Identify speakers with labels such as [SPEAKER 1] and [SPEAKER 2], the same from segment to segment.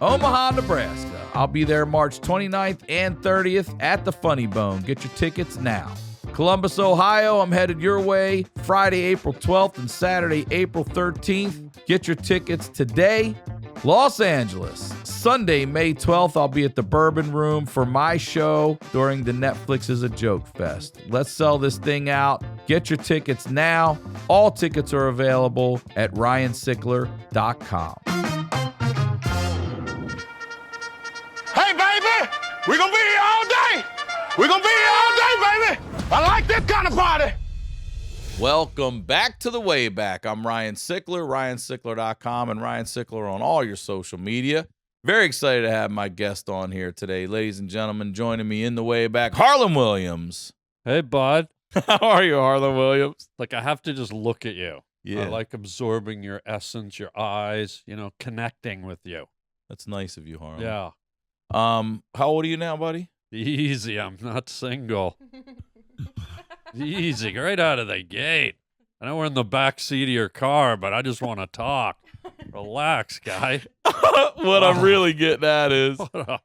[SPEAKER 1] Omaha, Nebraska. I'll be there March 29th and 30th at the Funny Bone. Get your tickets now. Columbus, Ohio, I'm headed your way Friday, April 12th and Saturday, April 13th. Get your tickets today. Los Angeles, Sunday, May 12th, I'll be at the Bourbon Room for my show during the Netflix is a Joke Fest. Let's sell this thing out. Get your tickets now. All tickets are available at ryansickler.com.
[SPEAKER 2] Hey, baby, we're going to be here all day. We're going to be here all day, baby. I like this kind of party.
[SPEAKER 1] Welcome back to the Wayback. I'm Ryan Sickler, ryansickler.com, and Ryan Sickler on all your social media. Very excited to have my guest on here today. Ladies and gentlemen, joining me in the Wayback, Harland Williams.
[SPEAKER 3] Hey, bud.
[SPEAKER 1] How are you, Harland Williams?
[SPEAKER 3] Like, I have to just look at you.
[SPEAKER 1] Yeah.
[SPEAKER 3] I like absorbing your essence, your eyes, connecting with you.
[SPEAKER 1] That's nice of you, Harland.
[SPEAKER 3] Yeah.
[SPEAKER 1] How old are you now, buddy?
[SPEAKER 3] Easy. I'm not single. Easy. Right out of the gate. I know we're in the back seat of your car, but I just want to talk. Relax, guy.
[SPEAKER 1] What I'm really getting at is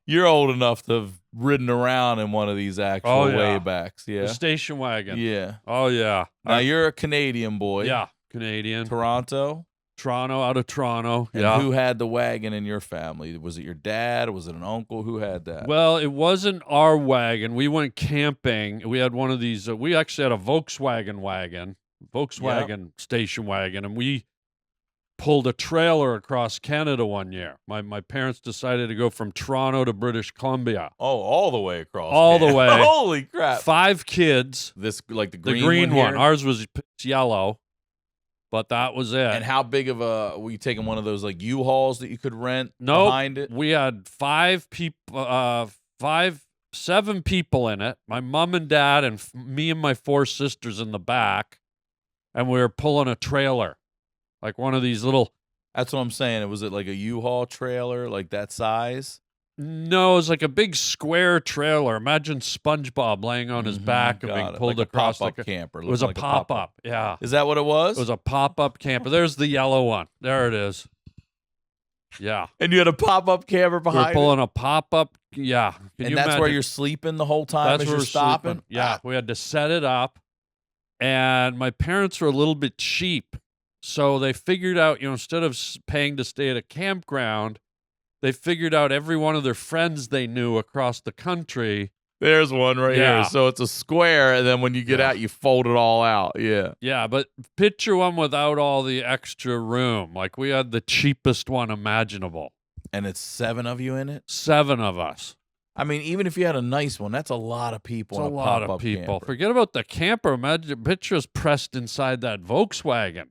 [SPEAKER 1] you're old enough to have ridden around in one of these actual Waybacks. Yeah.
[SPEAKER 3] The station wagon.
[SPEAKER 1] Yeah.
[SPEAKER 3] Oh, yeah.
[SPEAKER 1] Now, you're a Canadian boy.
[SPEAKER 3] Yeah. Canadian.
[SPEAKER 1] Toronto.
[SPEAKER 3] Out of Toronto.
[SPEAKER 1] And
[SPEAKER 3] yeah.
[SPEAKER 1] who had the wagon in your family? Was it your dad? Was it an uncle? Who had that?
[SPEAKER 3] Well, it wasn't our wagon. We went camping. We had one of these. We actually had a Volkswagen station wagon, and we pulled a trailer across Canada one year. My parents decided to go from Toronto to British Columbia.
[SPEAKER 1] Oh, all the way across.
[SPEAKER 3] All the way.
[SPEAKER 1] Holy crap.
[SPEAKER 3] 5 kids.
[SPEAKER 1] This, like the
[SPEAKER 3] The
[SPEAKER 1] green
[SPEAKER 3] one.
[SPEAKER 1] here?
[SPEAKER 3] Ours was yellow. But that was it.
[SPEAKER 1] And how big of a, were you taking one of those like U-Hauls that you could rent behind it?
[SPEAKER 3] We had 7 people in it. My mom and dad and me and my 4 sisters in the back. And we were pulling a trailer. Like one of these little.
[SPEAKER 1] That's what I'm saying. Was it like a U-Haul trailer, like that size?
[SPEAKER 3] No, it was like a big square trailer. Imagine SpongeBob laying on his back and being pulled
[SPEAKER 1] like
[SPEAKER 3] across.
[SPEAKER 1] Like a camper.
[SPEAKER 3] It was a
[SPEAKER 1] like
[SPEAKER 3] pop-up. Yeah.
[SPEAKER 1] Is that what it was?
[SPEAKER 3] It was a pop-up camper. There's the yellow one. There it is. Yeah.
[SPEAKER 1] And you had a pop-up camper behind
[SPEAKER 3] We're pulling a pop-up. Yeah.
[SPEAKER 1] And that's where you're sleeping the whole time as you're stopping?
[SPEAKER 3] Sleeping. Yeah. We had to set it up. And my parents were a little bit cheap. So they figured out, instead of paying to stay at a campground, they figured out every one of their friends they knew across the country.
[SPEAKER 1] There's one right here. So it's a square, and then when you get out, you fold it all out. Yeah.
[SPEAKER 3] Yeah, but picture one without all the extra room. Like, we had the cheapest one imaginable.
[SPEAKER 1] And it's 7 of you in it?
[SPEAKER 3] 7 of us.
[SPEAKER 1] I mean, even if you had a nice one, that's a lot of people.
[SPEAKER 3] It's a lot of people.
[SPEAKER 1] Camper.
[SPEAKER 3] Forget about the camper. Imagine picture us pressed inside that Volkswagen.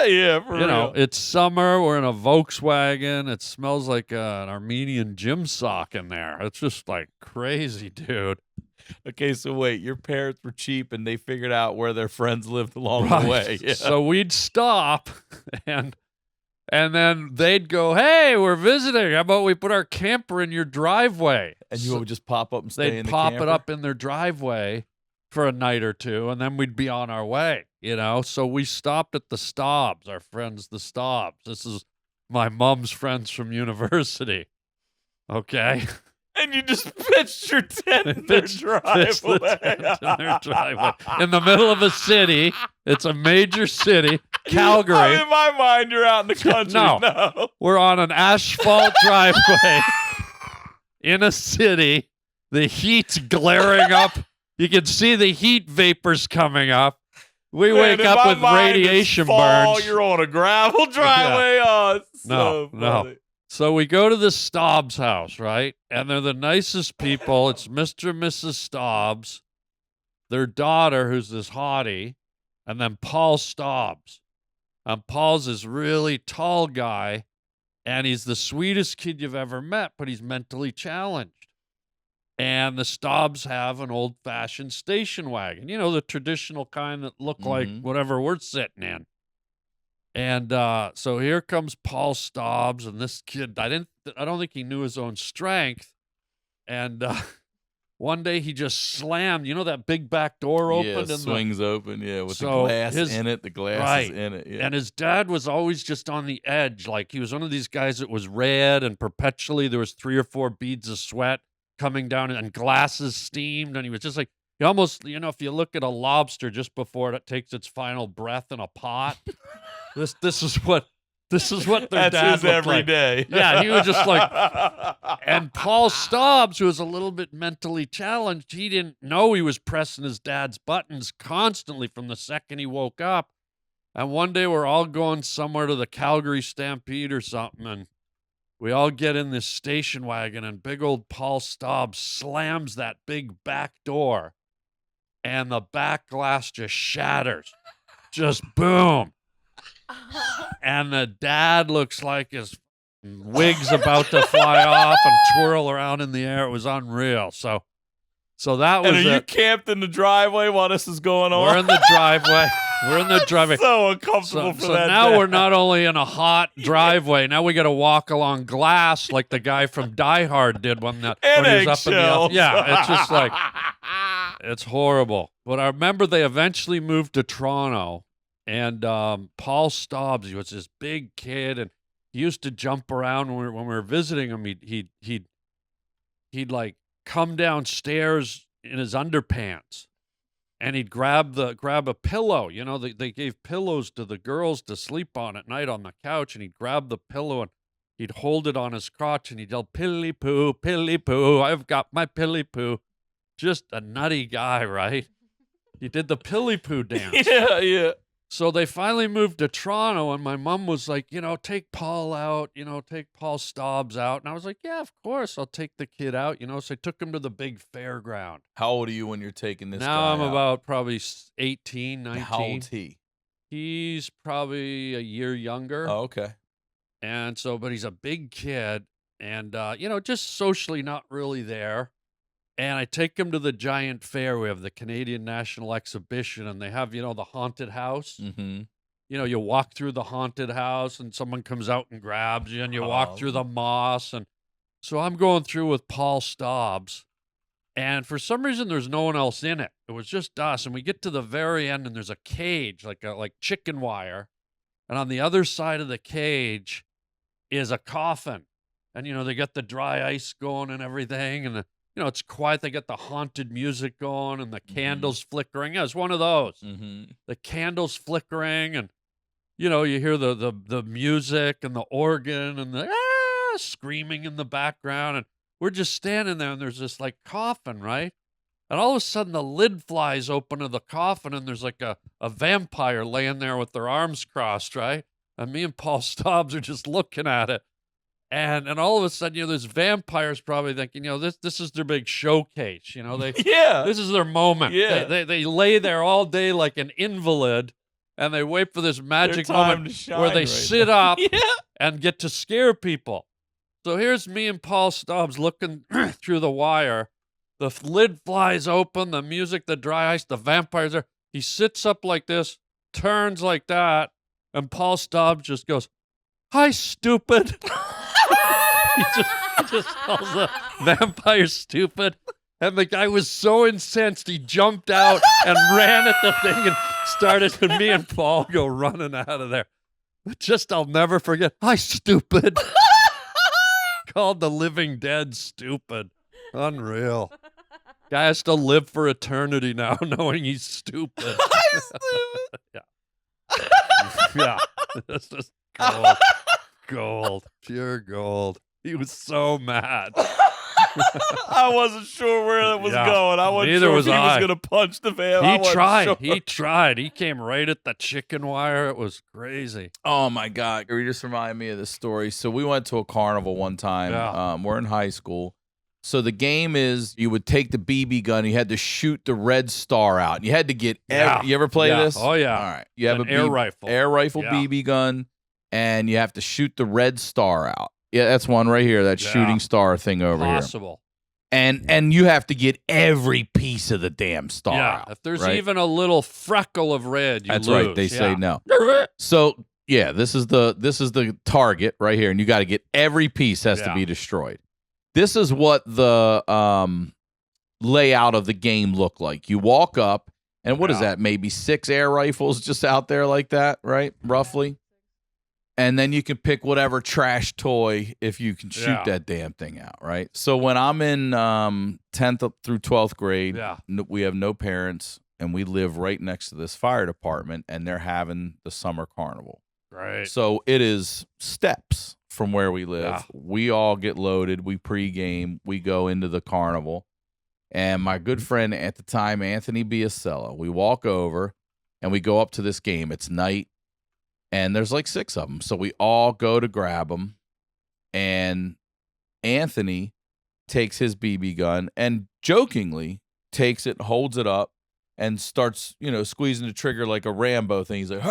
[SPEAKER 1] Yeah, for real.
[SPEAKER 3] It's summer. We're in a Volkswagen. It smells like an Armenian gym sock in there. It's just like crazy, dude.
[SPEAKER 1] Okay, so wait, your parents were cheap and they figured out where their friends lived along the way. Yeah.
[SPEAKER 3] So we'd stop and then they'd go, "Hey, we're visiting. How about we put our camper in your driveway?"
[SPEAKER 1] And you would just pop up and stay in the
[SPEAKER 3] camper. They'd pop
[SPEAKER 1] camper?
[SPEAKER 3] it up in their driveway for a night or two, and then we'd be on our way, So we stopped at the Staubs, our friends, the Staubs. This is my mom's friends from university. Okay?
[SPEAKER 1] And you just pitched your tent in their driveway.
[SPEAKER 3] In the middle of a city. It's a major city, Calgary.
[SPEAKER 1] In my mind, you're out in the country. No.
[SPEAKER 3] We're on an asphalt driveway in a city. The heat's glaring up. You can see the heat vapors coming up. We wake up with radiation burns.
[SPEAKER 1] You're on a gravel driveway. Yeah. Oh, it's so funny.
[SPEAKER 3] No. So we go to the Staubs house, right? And they're the nicest people. It's Mr. and Mrs. Staubs, their daughter, who's this hottie, and then Paul Staubs. And Paul's this really tall guy, and he's the sweetest kid you've ever met, but he's mentally challenged. And the Staubs have an old-fashioned station wagon, the traditional kind that look like whatever we're sitting in. And so here comes Paul Staubs, and this kid, I don't think he knew his own strength. And One day he just slammed, that big back door opened.
[SPEAKER 1] Yeah,
[SPEAKER 3] and
[SPEAKER 1] swings open, with the
[SPEAKER 3] So
[SPEAKER 1] glass
[SPEAKER 3] his-
[SPEAKER 1] in it. The glass is in it,
[SPEAKER 3] And his dad was always just on the edge. Like he was one of these guys that was red and perpetually there was 3 or 4 beads of sweat coming down and glasses steamed. And he was just like, he almost, if you look at a lobster just before it takes its final breath in a pot, this is what their
[SPEAKER 1] That's
[SPEAKER 3] dad
[SPEAKER 1] his
[SPEAKER 3] looked
[SPEAKER 1] every
[SPEAKER 3] like.
[SPEAKER 1] day.
[SPEAKER 3] Yeah, he was just like, and Paul Stobbs, who was a little bit mentally challenged, he didn't know he was pressing his dad's buttons constantly from the second he woke up. And one day we're all going somewhere to the Calgary Stampede or something, and we all get in this station wagon, and big old Paul Stobbs slams that big back door, and the back glass just shatters. Just boom. And the dad looks like his wig's about to fly off and twirl around in the air. It was unreal. So that was
[SPEAKER 1] And are you
[SPEAKER 3] it.
[SPEAKER 1] camped in the driveway while this is going on?
[SPEAKER 3] We're in the driveway. We're in the driveway.
[SPEAKER 1] So uncomfortable for
[SPEAKER 3] So
[SPEAKER 1] that.
[SPEAKER 3] now
[SPEAKER 1] dad.
[SPEAKER 3] we're not only in a hot driveway, now we got to walk along glass like the guy from Die Hard did when he was up in the
[SPEAKER 1] eggshells.
[SPEAKER 3] Yeah, it's just like it's horrible. But I remember they eventually moved to Toronto, and Paul Stobbs, he was this big kid, and he used to jump around when we were visiting him. He'd like come downstairs in his underpants. And he'd grab a pillow. They gave pillows to the girls to sleep on at night on the couch, and he'd grab the pillow and he'd hold it on his crotch and he'd yell, "Pilly poo, I've got my pilly poo." Just a nutty guy, right? He did the pilly poo dance.
[SPEAKER 1] Yeah.
[SPEAKER 3] So they finally moved to Toronto, and my mom was like, take Paul out, take Paul Stobbs out. And I was like, yeah, of course, I'll take the kid out, So I took him to the big fairground.
[SPEAKER 1] How old are you when you're taking this
[SPEAKER 3] Now
[SPEAKER 1] guy
[SPEAKER 3] I'm
[SPEAKER 1] out?
[SPEAKER 3] about probably 18, 19.
[SPEAKER 1] How old's he?
[SPEAKER 3] He's probably a year younger.
[SPEAKER 1] Oh, okay.
[SPEAKER 3] And so, but he's a big kid and, just socially not really there. And I take him to the giant fair. We have the Canadian National Exhibition, and they have, the haunted house.
[SPEAKER 1] Mm-hmm.
[SPEAKER 3] You walk through the haunted house and someone comes out and grabs you, and you walk through the moss. And so I'm going through with Paul Stobbs, and for some reason there's no one else in it. It was just us. And we get to the very end, and there's a cage, like chicken wire. And on the other side of the cage is a coffin. And, they got the dry ice going and everything. And, it's quiet. They got the haunted music going and the candles flickering. Yeah, it's one of those.
[SPEAKER 1] Mm-hmm.
[SPEAKER 3] The candles flickering, and you hear the music and the organ and the screaming in the background, and we're just standing there, and there's this like coffin, right? And all of a sudden the lid flies open of the coffin, and there's like a vampire laying there with their arms crossed, right? And me and Paul Stobbs are just looking at it. And all of a sudden, this vampire's probably thinking, this is their big showcase. This is their moment.
[SPEAKER 1] Yeah.
[SPEAKER 3] They lay there all day like an invalid, and they wait for this magic moment where they sit up and get to scare people. So here's me and Paul Stobbs looking through the wire. The lid flies open, the music, the dry ice, the vampire's there. He sits up like this, turns like that, and Paul Stobbs just goes, "Hi, stupid." He just calls the vampire stupid. And the guy was so incensed, he jumped out and ran at the thing and started, and me and Paul go running out of there. But I'll never forget, "Hi, stupid." Called the living dead stupid. Unreal. Guy has to live for eternity now knowing he's stupid.
[SPEAKER 1] Hi, stupid.
[SPEAKER 3] Yeah. It's just gold. Gold. Pure gold. He was so mad.
[SPEAKER 1] I wasn't sure where that was going. I wasn't
[SPEAKER 3] Neither
[SPEAKER 1] sure
[SPEAKER 3] was
[SPEAKER 1] if he was
[SPEAKER 3] I.
[SPEAKER 1] going to punch the van.
[SPEAKER 3] He tried. He tried. He came right at the chicken wire. It was crazy.
[SPEAKER 1] Oh, my God. You just reminded me of this story. So we went to a carnival one time.
[SPEAKER 3] Yeah.
[SPEAKER 1] We're in high school. So the game is you would take the BB gun. You had to shoot the red star out. You had to get you ever play this?
[SPEAKER 3] Oh, yeah.
[SPEAKER 1] All right. You have
[SPEAKER 3] An
[SPEAKER 1] a
[SPEAKER 3] air rifle.
[SPEAKER 1] Air rifle BB gun, and you have to shoot the red star out. Yeah, that's one right here, that shooting star thing over
[SPEAKER 3] Possible.
[SPEAKER 1] here. And you have to get every piece of the damn star out.
[SPEAKER 3] If there's
[SPEAKER 1] right?
[SPEAKER 3] even a little freckle of red, you
[SPEAKER 1] That's
[SPEAKER 3] lose.
[SPEAKER 1] right. They say no. So, this is the target right here, and you got to get every piece has to be destroyed. This is what the layout of the game look like? You walk up, and what is that? Maybe 6 air rifles just out there like that, right? Roughly. And then you can pick whatever trash toy if you can shoot that damn thing out, right? So when I'm in 10th up through 12th grade, we have no parents, and we live right next to this fire department, and they're having the summer carnival.
[SPEAKER 3] Right.
[SPEAKER 1] So it is steps from where we live.
[SPEAKER 3] Yeah.
[SPEAKER 1] We all get loaded. We pregame. We go into the carnival. And my good friend at the time, Anthony Biasello, we walk over, and we go up to this game. It's night. And there's like 6 of them. So we all go to grab them. And Anthony takes his BB gun and jokingly takes it, holds it up, and starts, squeezing the trigger like a Rambo thing. He's like,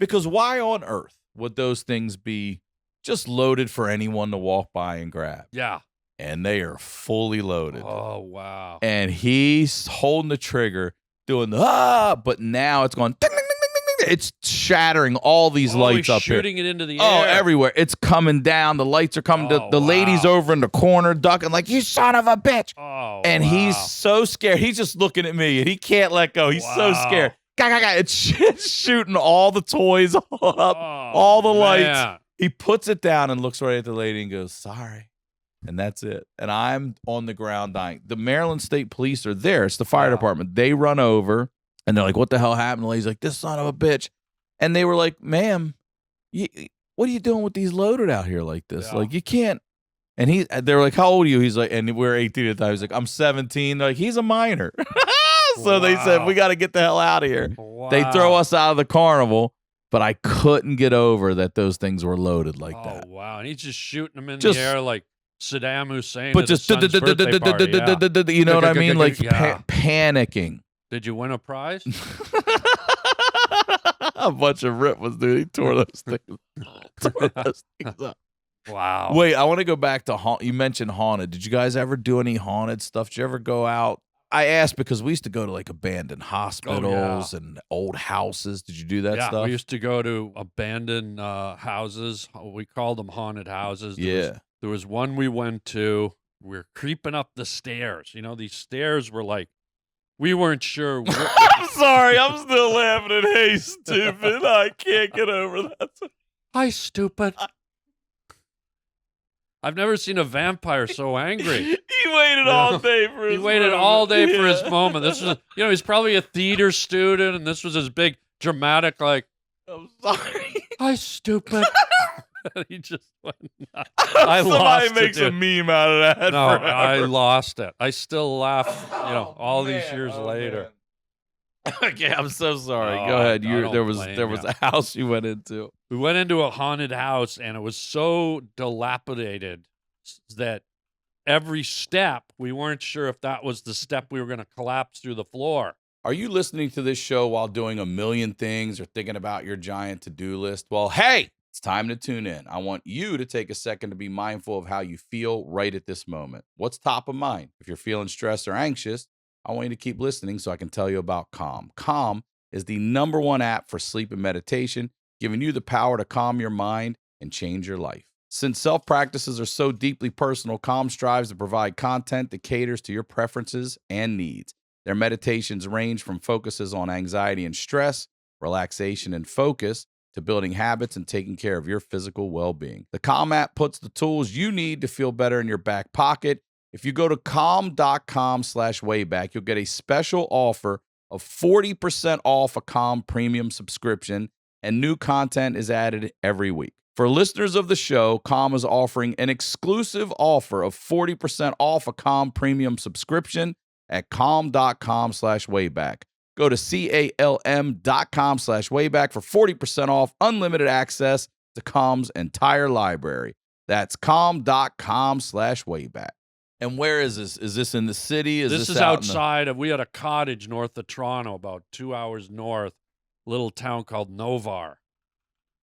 [SPEAKER 1] because why on earth would those things be just loaded for anyone to walk by and grab?
[SPEAKER 3] Yeah.
[SPEAKER 1] And they are fully loaded.
[SPEAKER 3] Oh, wow.
[SPEAKER 1] And he's holding the trigger, doing but now it's going ding, ding, ding, ding, ding. It's shattering all these lights up here.
[SPEAKER 3] Shooting it into the air.
[SPEAKER 1] Oh, everywhere. It's coming down. The lights are coming. The lady's over in the corner ducking like, you son of a bitch.
[SPEAKER 3] Oh,
[SPEAKER 1] and he's so scared. He's just looking at me, and he can't let go. He's so scared. It's shooting all the toys up, all the lights. He puts it down and looks right at the lady and goes, sorry. And that's it. And I'm on the ground dying. The Maryland State Police are there. It's the fire department. They run over, and they're like, what the hell happened? The lady's like, this son of a bitch. And they were like, ma'am, what are you doing with these loaded out here like this?
[SPEAKER 3] Yeah.
[SPEAKER 1] Like, you can't. And they were like, how old are you? He's like, and we're 18 at the time. He's like, I'm 17. They're like, he's a minor. So they said, we got to get the hell out of here. Wow. They throw us out of the carnival, but I couldn't get over that those things were loaded like that.
[SPEAKER 3] Oh, wow. And he's just shooting them in the air like Saddam Hussein.
[SPEAKER 1] But just, you know what I mean? Like panicking.
[SPEAKER 3] Did you win a prize?
[SPEAKER 1] A bunch of ripples, dude. He tore those things up.
[SPEAKER 3] Wow.
[SPEAKER 1] Wait, I want to go back to you mentioned haunted. Did you guys ever do any haunted stuff? Did you ever go out? I asked because we used to go to like abandoned hospitals and old houses. Did you do that stuff?
[SPEAKER 3] We used to go to abandoned houses. We called them haunted houses. There was one we went to. We were creeping up the stairs. These stairs were like, we weren't sure.
[SPEAKER 1] I'm sorry. I'm still laughing at hey, stupid. I can't get over that.
[SPEAKER 3] Hi, stupid. I've never seen a vampire so angry.
[SPEAKER 1] He waited all day for his
[SPEAKER 3] for his moment. This was, he's probably a theater student, and this was his big dramatic, like,
[SPEAKER 1] I'm sorry.
[SPEAKER 3] Hi, stupid. He just went nuts.
[SPEAKER 1] Somebody makes a meme out of that.
[SPEAKER 3] No, I lost it. I still laugh, all these years later.
[SPEAKER 1] Okay, I'm so sorry. Go ahead. There was a house you went into.
[SPEAKER 3] We went into a haunted house, and it was so dilapidated that every step, we weren't sure if that was the step we were going to collapse through the floor.
[SPEAKER 1] Are you listening to this show while doing a million things or thinking about your giant to-do list? Well, hey, it's time to tune in. I want you to take a second to be mindful of how you feel right at this moment. What's top of mind? If you're feeling stressed or anxious, I want you to keep listening so I can tell you about Calm. Calm is the #1 app for sleep and meditation, giving you the power to calm your mind and change your life. Since self-practices are so deeply personal, Calm strives to provide content that caters to your preferences and needs. Their meditations range from focuses on anxiety and stress, relaxation and focus, to building habits and taking care of your physical well-being. The Calm app puts the tools you need to feel better in your back pocket. If you go to calm.com/wayback, you'll get a special offer of 40% off a Calm premium subscription, and new content is added every week. For listeners of the show, Calm is offering an exclusive offer of 40% off a Calm premium subscription at calm.com/wayback. Go to calm.com/wayback for 40% off unlimited access to Calm's entire library. That's calm.com/wayback. And where is this? Is this in the city?
[SPEAKER 3] This is outside of, we had a cottage north of Toronto, about 2 hours north, little town called Novar.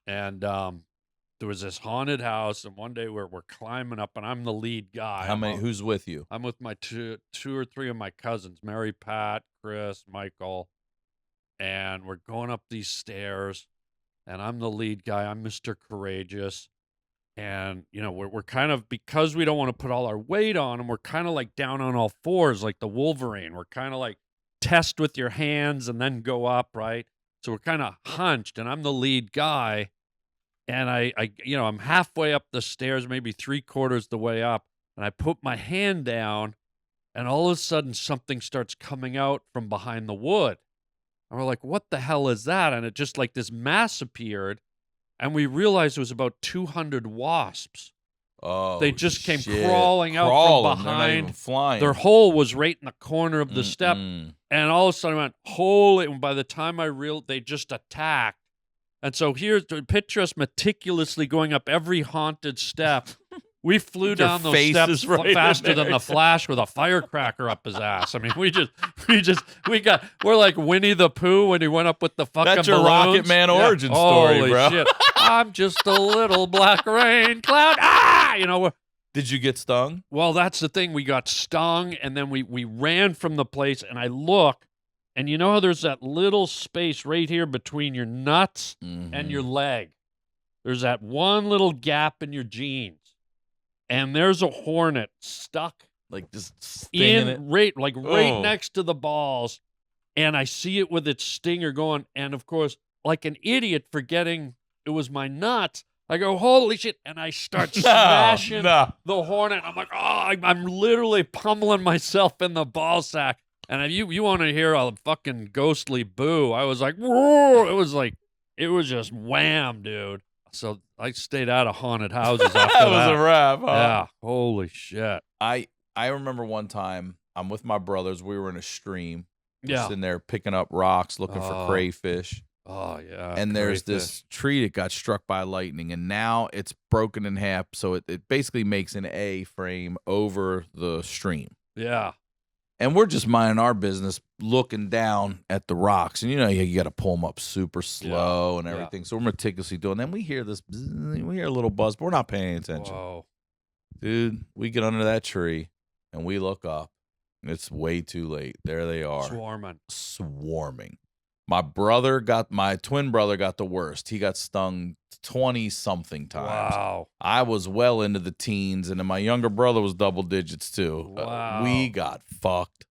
[SPEAKER 3] And there was this haunted house, and one day we're climbing up, and I'm the lead guy.
[SPEAKER 1] Who's with you?
[SPEAKER 3] I'm with my two or three of my cousins, Mary, Pat, Chris, Michael, and we're going up these stairs, and I'm the lead guy. I'm Mr. Courageous, And, we're kind of, because we don't want to put all our weight on them, we're kind of like down on all fours, like the Wolverine. We're kind of like test with your hands and then go up, right? So we're kind of hunched, and I'm the lead guy. And I'm halfway up the stairs, maybe 3/4 the way up, and I put my hand down, and all of a sudden something starts coming out from behind the wood. And we're like, what the hell is that? And it just like this mass appeared. And we realized it was about 200 wasps.
[SPEAKER 1] Oh,
[SPEAKER 3] they just came
[SPEAKER 1] shit.
[SPEAKER 3] crawling out from behind.
[SPEAKER 1] They're not even flying.
[SPEAKER 3] Their hole was right in the corner of the step. And all of a sudden I went, holy, and by the time I realized, they just attacked. And so picture us meticulously going up every haunted step. We flew down those steps
[SPEAKER 1] right
[SPEAKER 3] faster than the Flash with a firecracker up his ass. I mean, we're like Winnie the Pooh when he went up with the fucking
[SPEAKER 1] That's your
[SPEAKER 3] balloons.
[SPEAKER 1] Rocket Man origin story,
[SPEAKER 3] Holy
[SPEAKER 1] bro.
[SPEAKER 3] shit. I'm just a little black rain cloud.
[SPEAKER 1] Did you get stung?
[SPEAKER 3] Well, that's the thing. We got stung, and then we ran from the place, and I look, and you know how there's that little space right here between your nuts and your leg? There's that one little gap in your jeans. And there's a hornet stuck
[SPEAKER 1] like just stinging it
[SPEAKER 3] right next to the balls, and I see it with its stinger going. And of course, like an idiot, forgetting it was my nuts, I go, holy shit, and I start smashing the hornet. I'm like, I'm literally pummeling myself in the ball sack. And if you want to hear a fucking ghostly boo, I was like, whoa! It was just wham, dude. So I stayed out of haunted houses after that.
[SPEAKER 1] That was a wrap, huh?
[SPEAKER 3] Yeah. Holy shit.
[SPEAKER 1] I remember one time I'm with my brothers. We were in a stream. We're sitting there picking up rocks, looking for crayfish.
[SPEAKER 3] Oh, yeah.
[SPEAKER 1] And there's this tree that got struck by lightning, and now it's broken in half. So it basically makes an A frame over the stream.
[SPEAKER 3] Yeah.
[SPEAKER 1] And we're just minding our business, looking down at the rocks. And, you got to pull them up super slow and everything. So we're meticulously doing. Then we hear this, we hear a little buzz, but we're not paying attention.
[SPEAKER 3] Whoa. Dude,
[SPEAKER 1] we get under that tree, and we look up, and it's way too late. There they are. Swarming. My twin brother got the worst. He got stung 20-something times.
[SPEAKER 3] Wow.
[SPEAKER 1] I was well into the teens, and then my younger brother was double digits too.
[SPEAKER 3] Wow.
[SPEAKER 1] We got fucked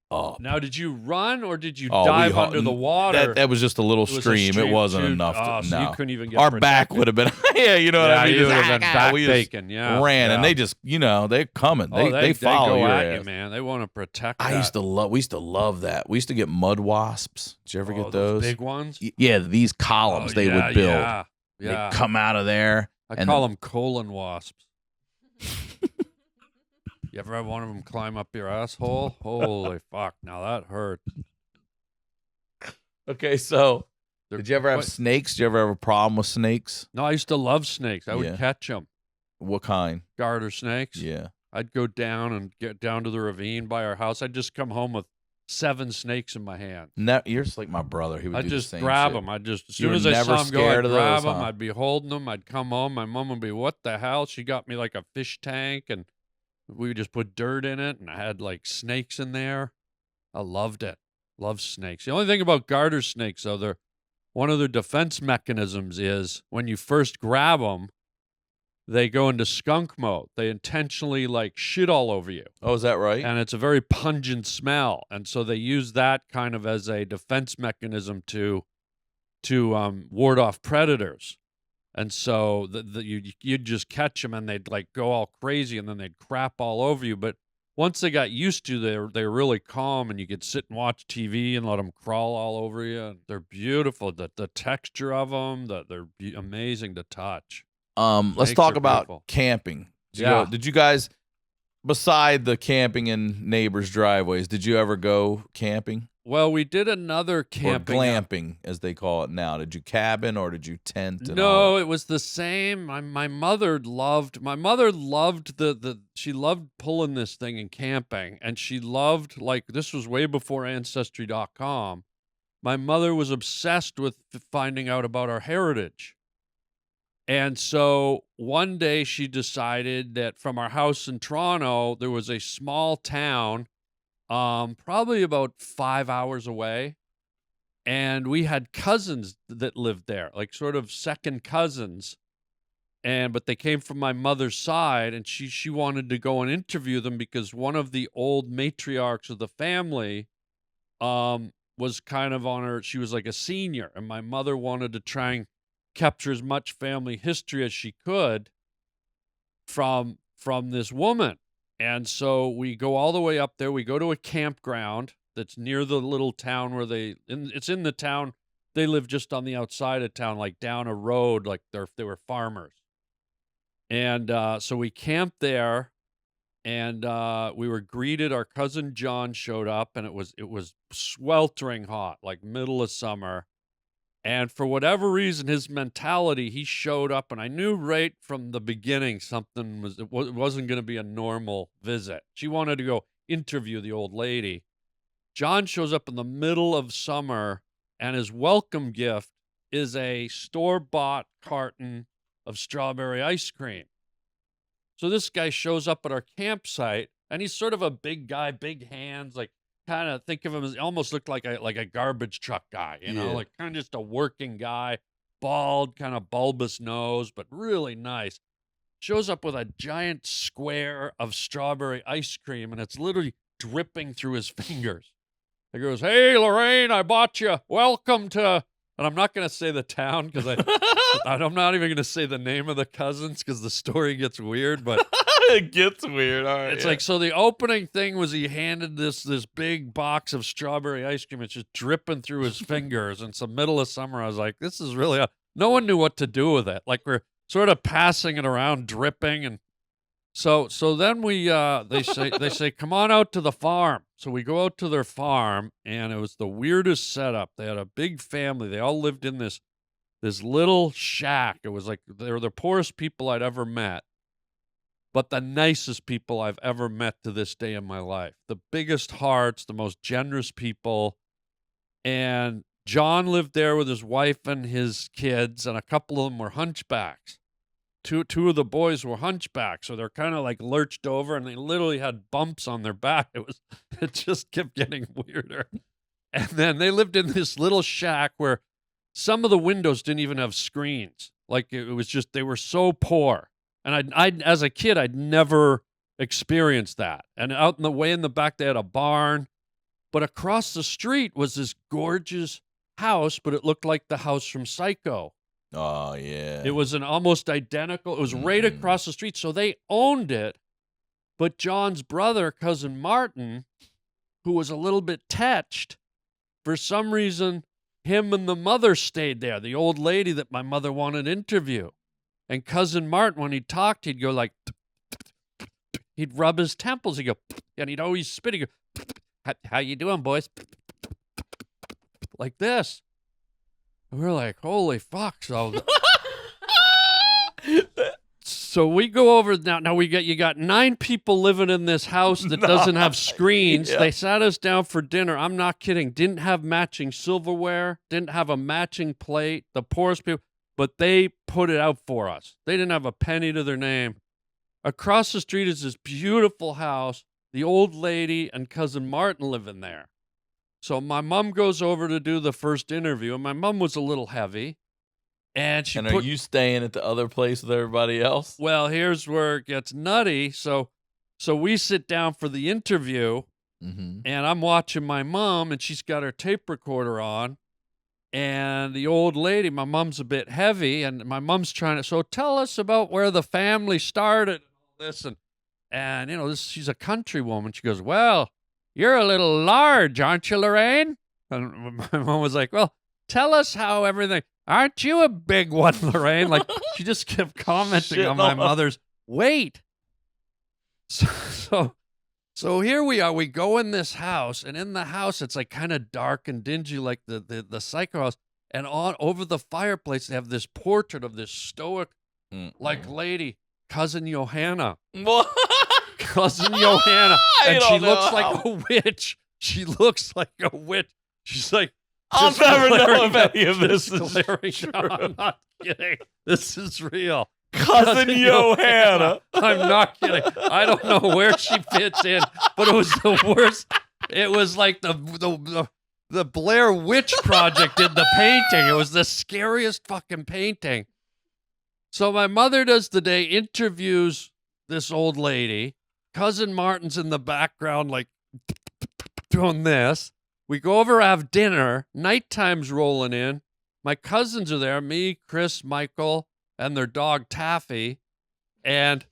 [SPEAKER 1] up.
[SPEAKER 3] Now, did you run or did you dive under the water?
[SPEAKER 1] That was just a little stream. It wasn't enough.
[SPEAKER 3] So you couldn't even get
[SPEAKER 1] our
[SPEAKER 3] protected.
[SPEAKER 1] back would have been. Yeah, you know what I mean.
[SPEAKER 3] You would have been back
[SPEAKER 1] we
[SPEAKER 3] taken.
[SPEAKER 1] Ran, and they just, they're coming. They follow
[SPEAKER 3] go
[SPEAKER 1] your
[SPEAKER 3] at
[SPEAKER 1] ass.
[SPEAKER 3] you, man. They want to protect.
[SPEAKER 1] We used to love that. We used to get mud wasps. Did you ever get those
[SPEAKER 3] big ones?
[SPEAKER 1] Yeah, these columns they would build.
[SPEAKER 3] Yeah.
[SPEAKER 1] They come out of there.
[SPEAKER 3] I call them colon wasps. You ever have one of them climb up your asshole? Holy fuck! Now that hurt.
[SPEAKER 1] Okay, so did you ever have snakes? Did you ever have a problem with snakes?
[SPEAKER 3] No, I used to love snakes. I would catch them.
[SPEAKER 1] What kind?
[SPEAKER 3] Garter snakes.
[SPEAKER 1] Yeah.
[SPEAKER 3] I'd go down and get down to the ravine by our house. I'd just come home with 7 snakes in my hand.
[SPEAKER 1] You're just like my brother. He would
[SPEAKER 3] I'd
[SPEAKER 1] do
[SPEAKER 3] just
[SPEAKER 1] the same
[SPEAKER 3] grab
[SPEAKER 1] shit.
[SPEAKER 3] them. As soon as I saw them go, I'd grab them.
[SPEAKER 1] Huh?
[SPEAKER 3] I'd be holding them. I'd come home. My mom would be, what the hell? She got me like a fish tank, and we would just put dirt in it, and I had like snakes in there. I loved it. Love snakes. The only thing about garter snakes, though, one of their defense mechanisms is when you first grab them, they go into skunk mode. They intentionally like shit all over you.
[SPEAKER 1] Oh, is that right?
[SPEAKER 3] And it's a very pungent smell. And so they use that kind of as a defense mechanism to ward off predators. And so you'd just catch them and they'd like go all crazy and then they'd crap all over you. But once they got used to, they're really calm, and you could sit and watch TV and let them crawl all over you. And they're beautiful. The texture of them, they're amazing to touch.
[SPEAKER 1] Let's talk about camping. Did you guys, beside the camping in neighbors' driveways, did you ever go camping?
[SPEAKER 3] Well, we did another camping.
[SPEAKER 1] Or glamping, as they call it now. Did you cabin or did you tent?
[SPEAKER 3] No, it was the same. My mother loved she loved pulling this thing and camping, and she loved, like, this was way before Ancestry.com. My mother was obsessed with finding out about our heritage. And so one day she decided that from our house in Toronto, there was a small town, probably about 5 hours away. And we had cousins that lived there, like sort of second cousins. but they came from my mother's side, and she wanted to go and interview them because one of the old matriarchs of the family was kind of on her. She was like a senior, and my mother wanted to try and capture as much family history as she could from this woman. And so we go all the way up there. We go to a campground that's near the little town where it's in the town. They live just on the outside of town, like down a road, like they were farmers. And so we camped there, and we were greeted. Our cousin John showed up, and it was sweltering hot, like middle of summer. And for whatever reason, his mentality, he showed up, and I knew right from the beginning it wasn't going to be a normal visit. She wanted to go interview the old lady. John shows up in the middle of summer, and his welcome gift is a store-bought carton of strawberry ice cream. So this guy shows up at our campsite, and he's sort of a big guy, big hands, like kind of think of him as almost looked like a garbage truck guy, you know, like kind of just a working guy, bald, kind of bulbous nose, but really nice. Shows up with a giant square of strawberry ice cream, and it's literally dripping through his fingers. He goes, "Hey, Lorraine, I bought you. Welcome to," and I'm not going to say the town because I'm not even going to say the name of the cousins because the story gets weird, but
[SPEAKER 4] it gets weird. All right,
[SPEAKER 3] it's like, so the opening thing was he handed this big box of strawberry ice cream. It's just dripping through his fingers. And it's the middle of summer. I was like, this is really, no one knew what to do with it. Like we're sort of passing it around, dripping. And so then they say, come on out to the farm. So we go out to their farm, and it was the weirdest setup. They had a big family. They all lived in this little shack. It was like, they were the poorest people I'd ever met, but the nicest people I've ever met to this day in my life. The biggest hearts, the most generous people. And John lived there with his wife and his kids, and a couple of them were hunchbacks. Two of the boys were hunchbacks, so they're kind of like lurched over, and they literally had bumps on their back. It just kept getting weirder. And then they lived in this little shack where some of the windows didn't even have screens. Like it was just, they were so poor. And I as a kid, I'd never experienced that. And out in the back, they had a barn. But across the street was this gorgeous house, but it looked like the house from Psycho.
[SPEAKER 4] Oh, yeah.
[SPEAKER 3] It was an almost identical. It was right across the street. So they owned it. But John's brother, cousin Martin, who was a little bit touched, for some reason, him and the mother stayed there, the old lady that my mother wanted to interview. And cousin Martin, when he talked, he'd go like, he'd rub his temples. He'd go, and he'd always spit. He'd go, how you doing, boys? Like this. And we're like, holy fuck. So we go over now. You got 9 people living in this house that doesn't have screens. Yeah. They sat us down for dinner. I'm not kidding. Didn't have matching silverware. Didn't have a matching plate. The poorest people. But they put it out for us. They didn't have a penny to their name. Across the street is this beautiful house. The old lady and cousin Martin live in there. So my mom goes over to do the first interview, and my mom was a little heavy. And
[SPEAKER 4] are you staying at the other place with everybody else?
[SPEAKER 3] Well, here's where it gets nutty. So we sit down for the interview, and I'm watching my mom, and she's got her tape recorder on. And the old lady, my mom's a bit heavy, and my mom's trying to, so tell us about where the family started and all this. And you know, she's a country woman. She goes, well, you're a little large, aren't you, Lorraine? And my mom was like, well, tell us how everything, aren't you a big one, Lorraine? Like, she just kept commenting on my mother's weight. So here we are. We go in this house, and in the house, it's like kind of dark and dingy, like the Psycho house. And over the fireplace, they have this portrait of this stoic, like lady, cousin Johanna. Cousin Johanna, and she looks like a witch. She looks like a witch. She's like,
[SPEAKER 4] I'll never know if any of this is true.
[SPEAKER 3] I'm not kidding. This is real.
[SPEAKER 4] Cousin Johanna.
[SPEAKER 3] I'm not kidding. I don't know where she fits in, but it was the worst. It was like the Blair Witch Project did the painting. It was the scariest fucking painting. So my mother does the day, interviews this old lady. Cousin Martin's in the background, like doing this. We go over, have dinner. Nighttime's rolling in. My cousins are there, me, Chris, Michael, and their dog Taffy. And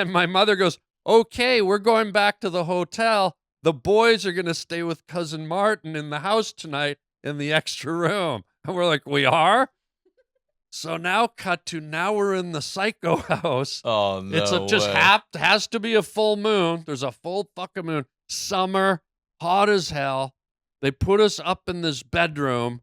[SPEAKER 3] my mother goes, okay, we're going back to the hotel. The boys are going to stay with Cousin Martin in the house tonight in the extra room. And we're like, we are? So now now we're in the psycho house.
[SPEAKER 4] Oh, no
[SPEAKER 3] It's just has to be a full moon. There's a full fucking moon. Summer, hot as hell. They put us up in this bedroom.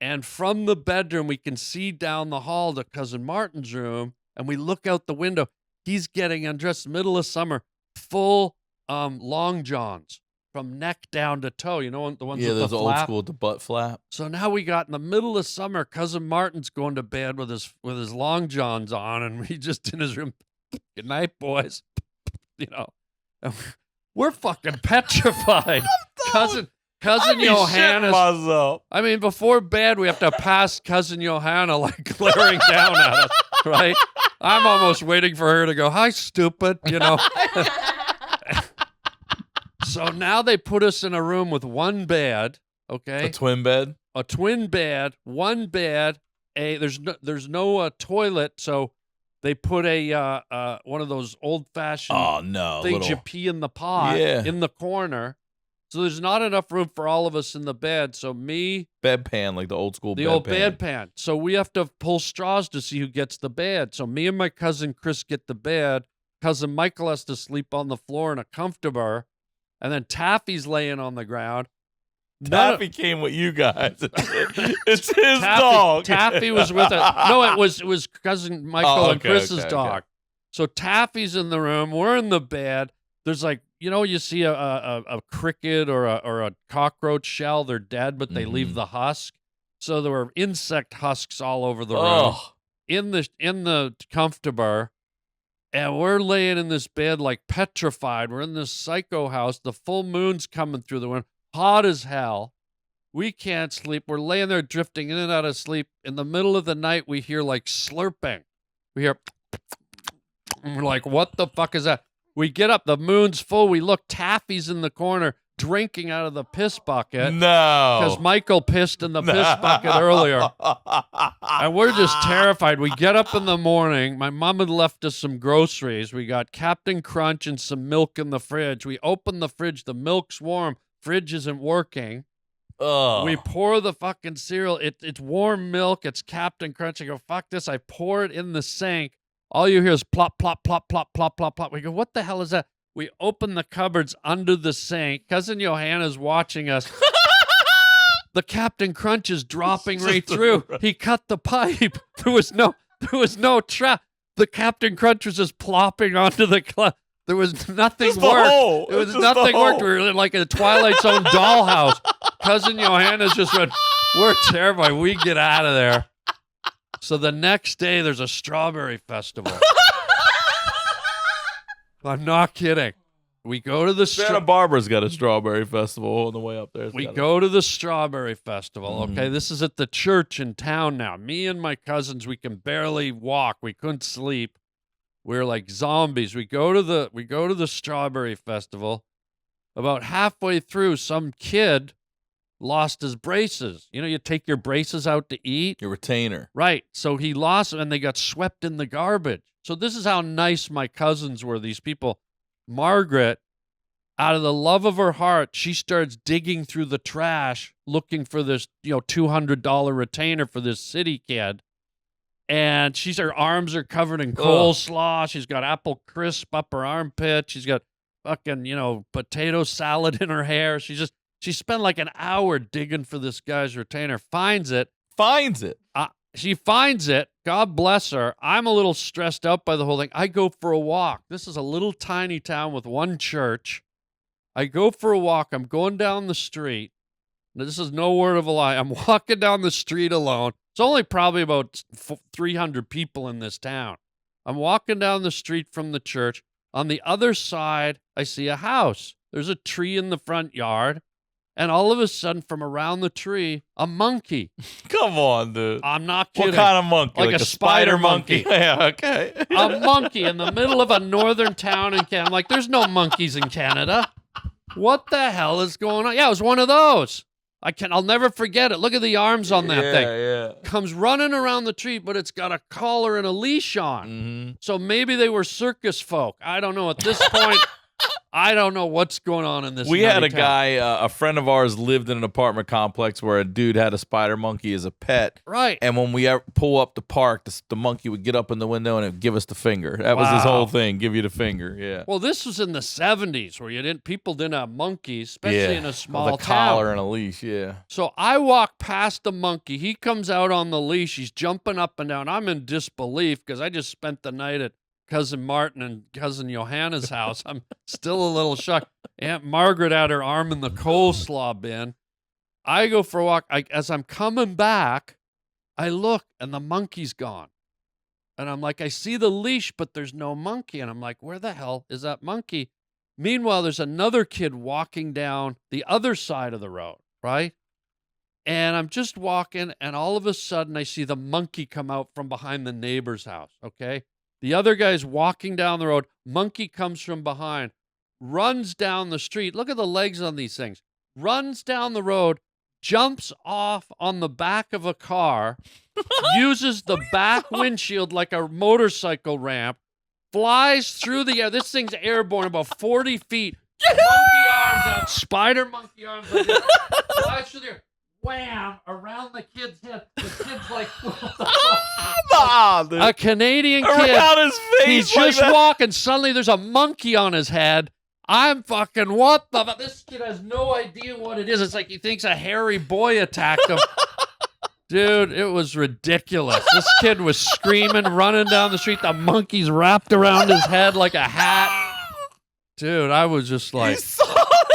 [SPEAKER 3] And from the bedroom, we can see down the hall to Cousin Martin's room. And we look out the window. He's getting undressed, middle of summer, full long johns from neck down to toe. You know, the ones with the
[SPEAKER 4] those old
[SPEAKER 3] flap?
[SPEAKER 4] school with the butt flap.
[SPEAKER 3] So now we got in the middle of summer, Cousin Martin's going to bed with his long johns on, and we just in his room. Good night, boys. You know, and we're fucking petrified. Cousin Johanna's.
[SPEAKER 4] Myself.
[SPEAKER 3] I mean, before bed, we have to pass Cousin Johanna like glaring down at us, right? I'm almost waiting for her to go, hi, stupid, you know. So now they put us in a room with one bed, okay?
[SPEAKER 4] A twin bed?
[SPEAKER 3] A twin bed, one bed. There's no toilet, so they put one of those old-fashioned things you pee in the pot in the corner. So there's not enough room for all of us in the bed. So me...
[SPEAKER 4] Bedpan, like the old school bedpan.
[SPEAKER 3] The old bedpan. So we have to pull straws to see who gets the bed. So me and my cousin Chris get the bed. Cousin Michael has to sleep on the floor in a comforter. And then Taffy's laying on the ground.
[SPEAKER 4] Taffy came with you guys. It's his dog.
[SPEAKER 3] Taffy was with us. No, it was Cousin Michael and Chris's dog. Okay. So Taffy's in the room. We're in the bed. There's like, you know, you see a cricket or a cockroach shell. They're dead, but they leave the husk. So there were insect husks all over the room in the comforter. And we're laying in this bed like petrified. We're in this psycho house. The full moon's coming through the window. Hot as hell. We can't sleep. We're laying there drifting in and out of sleep. In the middle of the night, we hear like slurping. We hear, and we're like, what the fuck is that? We get up. The moon's full. We look. Taffy's in the corner drinking out of the piss bucket.
[SPEAKER 4] No.
[SPEAKER 3] Because Michael pissed in the piss bucket earlier. And we're just terrified. We get up in the morning. My mom had left us some groceries. We got Captain Crunch and some milk in the fridge. We open the fridge. The milk's warm. Fridge isn't working.
[SPEAKER 4] Ugh.
[SPEAKER 3] We pour the fucking cereal. It's warm milk. It's Captain Crunch. I go, fuck this. I pour it in the sink. All you hear is plop, plop, plop, plop, plop, plop, plop. We go, what the hell is that? We open the cupboards under the sink. Cousin Johanna's watching us. The Captain Crunch is dropping right through. He cut the pipe. There was no trap. The Captain Crunch was just plopping onto the There was nothing worked. It was nothing worked. We were in like a Twilight Zone dollhouse. Cousin Johanna's just went, we're terrified. We get out of there. So the next day, there's a strawberry festival. I'm not kidding. We go to the
[SPEAKER 4] Santa Barbara's got a strawberry festival on the way up there.
[SPEAKER 3] We go to the strawberry festival. Okay, this is at the church in town now. Me and my cousins, we can barely walk. We couldn't sleep. We're like zombies. We go to the strawberry festival. About halfway through, some kid lost his braces. You know, you take your braces out to eat.
[SPEAKER 4] Your retainer.
[SPEAKER 3] Right. So he lost them, and they got swept in the garbage. So this is how nice my cousins were, these people. Margaret, out of the love of her heart, she starts digging through the trash looking for this, $200 retainer for this city kid. And her arms are covered in coleslaw. She's got apple crisp up her armpit. She's got fucking, potato salad in her hair. She spent like an hour digging for this guy's retainer. Finds it. She finds it. God bless her. I'm a little stressed out by the whole thing. I go for a walk. This is a little tiny town with one church. I go for a walk. I'm going down the street. Now, this is no word of a lie. I'm walking down the street alone. It's only probably about 300 people in this town. I'm walking down the street from the church. On the other side, I see a house. There's a tree in the front yard. And all of a sudden, from around the tree, a monkey.
[SPEAKER 4] Come on, dude.
[SPEAKER 3] I'm not kidding.
[SPEAKER 4] What kind of monkey?
[SPEAKER 3] Like a spider monkey.
[SPEAKER 4] Yeah, okay.
[SPEAKER 3] A monkey in the middle of a northern town in Canada. I'm like, there's no monkeys in Canada. What the hell is going on? Yeah, it was one of those. I'll never forget it. Look at the arms on that thing.
[SPEAKER 4] Yeah.
[SPEAKER 3] Comes running around the tree, but it's got a collar and a leash on.
[SPEAKER 4] Mm-hmm.
[SPEAKER 3] So maybe they were circus folk. I don't know. At this point, I don't know what's going on in this.
[SPEAKER 4] We had a
[SPEAKER 3] town.
[SPEAKER 4] guy, a friend of ours lived in an apartment complex where a dude had a spider monkey as a pet.
[SPEAKER 3] Right.
[SPEAKER 4] And when we pull up the park, the monkey would get up in the window and it'd give us the finger. That was his whole thing, give you the finger. Yeah.
[SPEAKER 3] Well, this was in the 70s where people didn't have monkeys, especially in a small
[SPEAKER 4] with a
[SPEAKER 3] town.
[SPEAKER 4] collar and a leash, yeah.
[SPEAKER 3] So I walk past the monkey. He comes out on the leash. He's jumping up and down. I'm in disbelief because I just spent the night at Cousin Martin and Cousin Johanna's house. I'm still a little shocked. Aunt Margaret had her arm in the coleslaw bin. I go for a walk. As I'm coming back, I look and the monkey's gone. And I'm like, I see the leash, but there's no monkey. And I'm like, where the hell is that monkey? Meanwhile, there's another kid walking down the other side of the road, right? And I'm just walking, and all of a sudden, I see the monkey come out from behind the neighbor's house, okay? The other guy's walking down the road. Monkey comes from behind, runs down the street. Look at the legs on these things. Runs down the road, jumps off on the back of a car, uses the back windshield like a motorcycle ramp, flies through the air. This thing's airborne about 40 feet. Monkey arms out, spider monkey arms like this, flies through the air. Wham! Around the kid's head. The kid's like,
[SPEAKER 4] Dude.
[SPEAKER 3] a Canadian kid.
[SPEAKER 4] Around his face.
[SPEAKER 3] He's
[SPEAKER 4] like
[SPEAKER 3] just
[SPEAKER 4] that.
[SPEAKER 3] walking. Suddenly, there's a monkey on his head. I'm fucking, what the? This kid has no idea what it is. It's like he thinks a hairy boy attacked him. Dude, it was ridiculous. This kid was screaming, running down the street. The monkey's wrapped around his head like a hat. Dude, I was just like,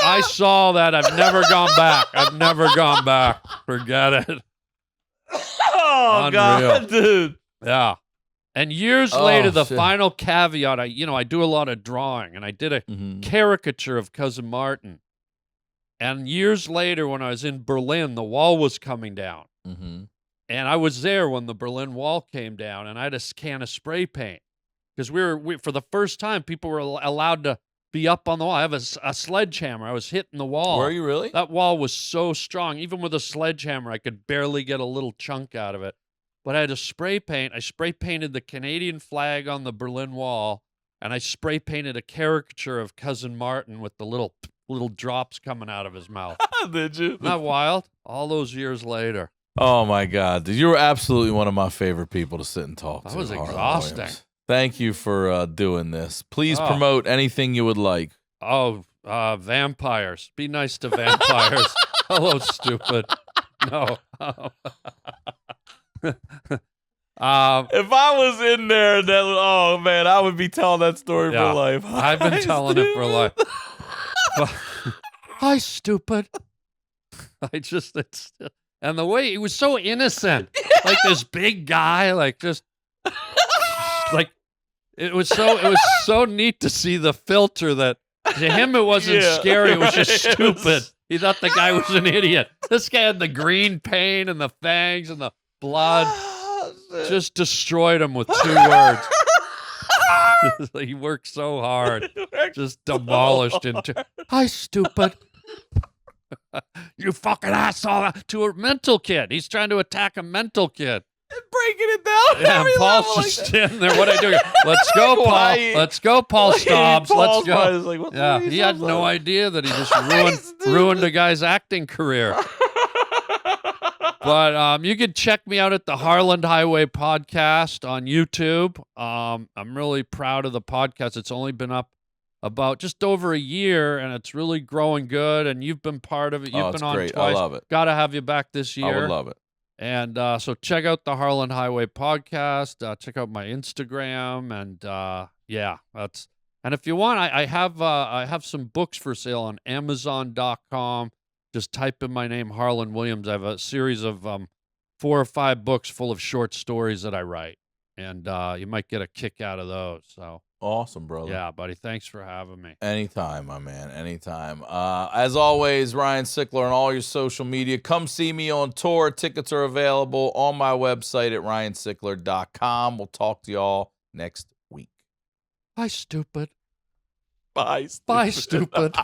[SPEAKER 3] I saw that. I've never gone back. Forget it.
[SPEAKER 4] Oh,
[SPEAKER 3] Unreal.
[SPEAKER 4] God, dude.
[SPEAKER 3] Yeah. And years later, the
[SPEAKER 4] shit.
[SPEAKER 3] final caveat, I do a lot of drawing, and I did a caricature of Cousin Martin. And years later, when I was in Berlin, the wall was coming down.
[SPEAKER 4] Mm-hmm.
[SPEAKER 3] And I was there when the Berlin Wall came down, and I had a can of spray paint. Because we for the first time, people were allowed to be up on the wall. I have a sledgehammer. I was hitting the wall.
[SPEAKER 4] Were you really?
[SPEAKER 3] That wall was so strong. Even with a sledgehammer, I could barely get a little chunk out of it. But I had to spray paint. I spray painted the Canadian flag on the Berlin Wall, and I spray painted a caricature of Cousin Martin with the little drops coming out of his mouth.
[SPEAKER 4] Did you?
[SPEAKER 3] Isn't that wild? All those years later.
[SPEAKER 4] Oh, my God. Dude, you were absolutely one of my favorite people to sit and talk to.
[SPEAKER 3] That was
[SPEAKER 4] Harland
[SPEAKER 3] exhausting.
[SPEAKER 4] Williams. Thank you for doing this. Please
[SPEAKER 3] Oh.
[SPEAKER 4] promote anything you would like.
[SPEAKER 3] Oh, vampires. Be nice to vampires. Hello, stupid. No.
[SPEAKER 4] If I was in there, oh, man, I would be telling that story
[SPEAKER 3] Yeah.
[SPEAKER 4] for life.
[SPEAKER 3] I've been telling it for life. Hi, stupid. And the way he was so innocent, like this big guy, like just like it was so neat to see the filter that to him it wasn't scary, it was just stupid. He thought the guy was an idiot. This guy had the green paint and the fangs and the blood. Just destroyed him with 2 words. He worked so hard. Just demolished into. Hi, stupid. You fucking asshole. To a mental kid. He's trying to attack a mental kid.
[SPEAKER 4] Breaking it down.
[SPEAKER 3] Yeah, and Paul's just standing there. What I do? Let's go, Paul. Let's go, Paul Stobbs. Let's go. Yeah, he had no idea that he just ruined a guy's acting career. But you can check me out at the Harland Highway podcast on YouTube. I'm really proud of the podcast. It's only been up about just over a year, and it's really growing good, and you've been part of it. You've been on
[SPEAKER 4] great.
[SPEAKER 3] twice.
[SPEAKER 4] I love it.
[SPEAKER 3] Got to have you back this year.
[SPEAKER 4] I would love it.
[SPEAKER 3] And so check out the Harland Highway podcast. Check out my Instagram, and that's. And if you want, I have some books for sale on Amazon.com. Just type in my name, Harland Williams. I have a series of 4 or 5 books full of short stories that I write, and you might get a kick out of those. So
[SPEAKER 4] Awesome, brother.
[SPEAKER 3] Yeah, buddy. Thanks for having me.
[SPEAKER 4] Anytime, my man. Anytime. As always, Ryan Sickler on all your social media. Come see me on tour. Tickets are available on my website at ryansickler.com. We'll talk to y'all next week.
[SPEAKER 3] Bye, stupid.
[SPEAKER 4] Bye, stupid.
[SPEAKER 3] Bye, stupid.